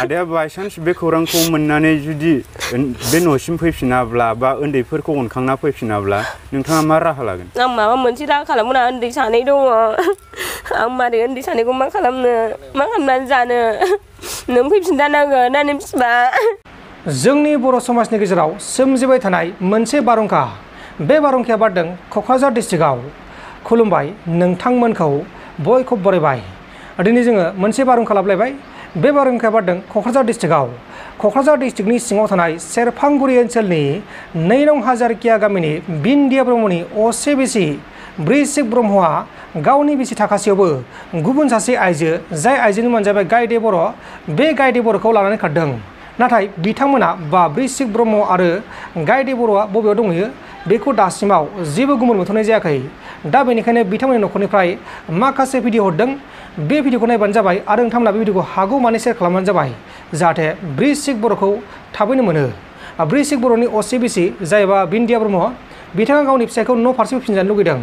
आदाया बायसान्स बे खौरांखौ मोननानै जुदि बे न'सिम फैफिनाब्ला बा उन्दैफोरखौ अनखांना फैफिनाब्ला नोंथाङा मा राहा लागोन? आं माबा मोनसे राहा खालामगोन। आं उन्दै सानै दङ। आं मारै उन्दै सानैखौ मा खालामनानै जानो? नों फैफिनथारनांगोन आंनि फिसा। जोंनि बर' समाजनि गेजेराव सोमजिबाय थानाय मोनसे बारहुंखा। बे बारहुंखाया बारदों क'क्राझार डिस्ट्रिक्टआव। खुलुमबाय नोंथांमोनखौ बयखौबो बरायबाय। दिनै जोङो मोनसे बारहुंखा लाबोलायबाय। बे बारहुंखाया बारदों क'क्राझार डिस्ट्रिक्टआव। क'क्राझार डिस्ट्रिक्टनि सिङाव थानाय सेरफांगुरि ओनसोलनि 2 नं हाजारखिया गामिनि बिन्दिया ब्रह्मनि असे बिसि ब्रिसिक ब्रह्मआ गावनि बिसि थाखासेयावबो गुबुन सासे आइजो, जाय आइजोनि मुङानो जाबाय गायदे बर', बे गायदे बर'खौ लानानै खारदों। नाथाय बिथांमोना बा ब्रिसिक ब्रह्म आरो गायदे बर'आ बबेयाव दंहैयो बेखौ दासिमाव जेबो गुमुर मोनथ'नाय जायाखै। दा बेनिखायनो बिथांमोननि न'खरनिफ्राय माखासे भिडिअ हरदों। बे भिडिअखौ नायबानो जाबाय आरो नोंथांमोना बे भिडिअखौ हागौमानि शेयार खालामबानो जाबाय, जाहाथे ब्रिसिक बर'खौ थाबैनो मोनो। ब्रिसिक बर'नि असे बिसि जायबा बिन्दिया ब्रह्म, बिथाङा गावनि फिसायखौ न' फारसे फैफिनजानो लुगैदों।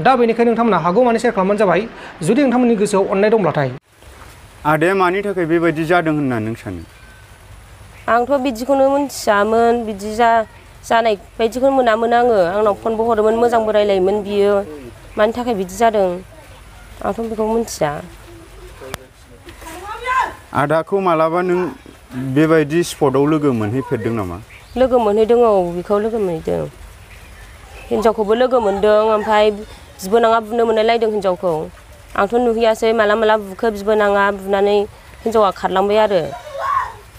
दा बेनिखायनो नोंथांमोना हागौमानि शेयार खालामबानो जाबाय, जुदि नोंथांमोननि गोसोआव अननाय दंब्लाथाय। आदाया मानि थाखाय बेबायदि जादों होनना नों सानो? आंथ' बिदिखौनो मिथियामोन। बिदि जानाय बायदिखौनो मोनामोन आङो। आंनाव फनबो हरोमोन, मोजांबो रायलायोमोन बियो। मानि थाखाय बिदि जादों आंथ' बेखौ मिथिया। आदाखौ मालाबा नों बेबायदि स्पटआव लोगो मोनहैफेरदों नामा? लोगो मोनहैदों। औ, बेखौ लोगो मोनहैदों। हिनजावखौबो लोगो मोनदों। ओमफ्राय बिबोनाङा बुनो मोनलायलायदों हिनजावखौ। आंथ' नुहैयासै माला बुखो बिबोनाङा। बुनानै हिनजावा खारलांबाय आरो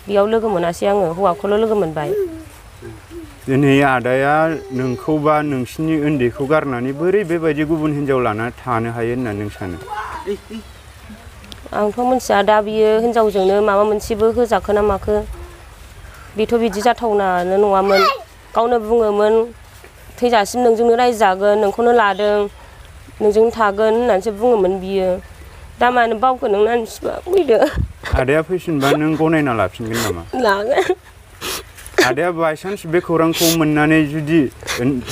बेयाव लोगो मोनासै आङो। हौवाखौल' लोगो मोनबाय। दिनै आदाया नोंखौ बा नोंसिनि उन्दैखौ गारनानै बोरै बेबायदि गुबुन हिनजाव लाना थानो हायो होनना नों सानो? आंथ' मिथिया। दा बियो हिनजावजोंनो माबा मोनसेबो होजाखो ना माखो। बेथ' बिदि जाथावनानो नङामोन। गावनो बुङोमोन थैजासिम नोंजोंनो रायजो जागोन, नोंखौनो लादों, नोंजोंनो थागोन होननानैसो बुङोमोन बियो। दा मानो बावखो नों आंनि फिसा? फैदो। आदाया फैफिनबा नों गनायना लाफिनगोन नामा? लागोन। आदाया बायसान्स बे खौरांखौ मोननानै जुदि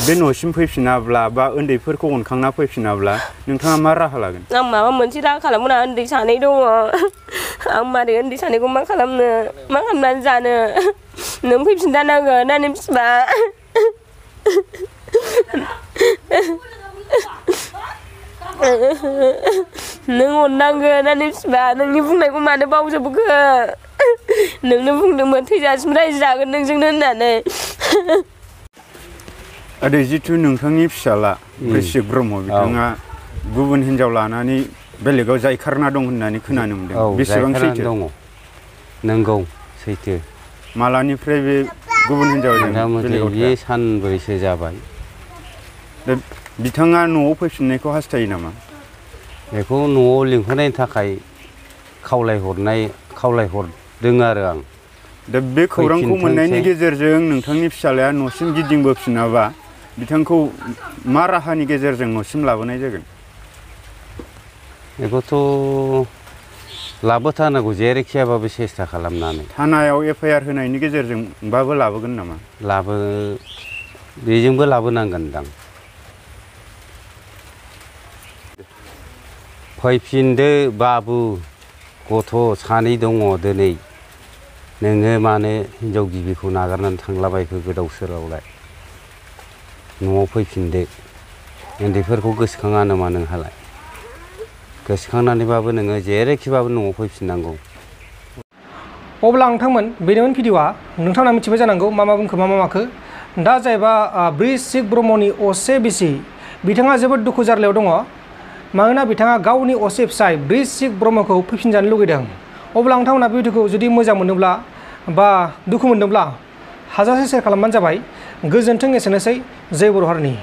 बे न'सिम फैफिनाब्ला बा उन्दैफोरखौ अनखांना फैफिनाब्ला नोंथाङा मा राहा लागोन? आं माबा मोनसे राहा खालामगोन। आं उन्दै सानै दङ। आं मारै उन्दै सानैखौ मा खालामनानै जानो? नों फैफिनथारनांगोन आंनि फिसा। नों अननांगोन आंनि फिसा। नोंनि बुंनायखौ मानो बावजोबखो? नोंनो बुंदोंमोन थैजासिम रायजो जागोन नोंजोंनो होननानै। आदै, जिथु नोंथांनि फिसाला ब्रिसिक ब्रह्म, बिथाङा गुबुन हिनजाव लानानै बेलेगाव जायखारना दं होननानै खोनानो मोनदों। बेसेबां सैथो? दङ। नंगौ, सैथो। मालानिफ्राय बे गुबुन हिनजावजों बेलेगाव बे सानब्रैसो जाबाय। दा बिथाङा न'आव फैफिननायखौ हास्थायो नामा? बेखौ न'आव लिंहरनायनि थाखाय खावलायहरदों आरो आं। दा बे खौरांखौ मोननायनि गेजेरजों नोंथांनि फिसालाया न'सिम गिदिंबोफिनाबा बिथांखौ मा राहानि गेजेरजों न'सिम लाबोनाय जागोन? बेखौथ' लाबोथारनांगौ, जेरैखियाबाबो सेस्था खालामनानै। थानायाव FIR होनायनि गेजेरजोंबाबो लाबोगोन नामा? बेजोंबो लाबोनांगोनदां। फैफिनदो बाबु, गथ' सानै दङ दिनै। नोङो मानो हिनजाव गिबिखौ नागारनानै थांलाबायखो गोदाव सोरावलाय? न'आव फैफिनदो। उन्दैफोरखौ गोसोखाङा नामा नोंहालाय? गोसोखांनानैबाबो नोङो जेरैखिबाबो न'आव फैफिननांगौ। अब्ला नोंथांमोन, बेनोमोन भिडिअ'आ। नोंथांमोना मिथिबाय जानांगौ मा बुंखो मा माखो। दा जायबा ब्रिसिक ब्रह्मनि असे बिसि, बिथाङा जोबोद दुखु जारलायाव दङ। मानोना बिथाङा गावनि असे फिसाय ब्रिसिक ब्रह्मखौ फैफिनजानो लुगैदों। अब्ला नोंथांमोना बे भिडिअखौ जुदि मोजां मोनोब्ला बा दुखु मोनदोंब्ला हाजासे शेयार खालामबानो जाबाय। गोजोन्थों। एसेनोसै। जय बर' हारिनि।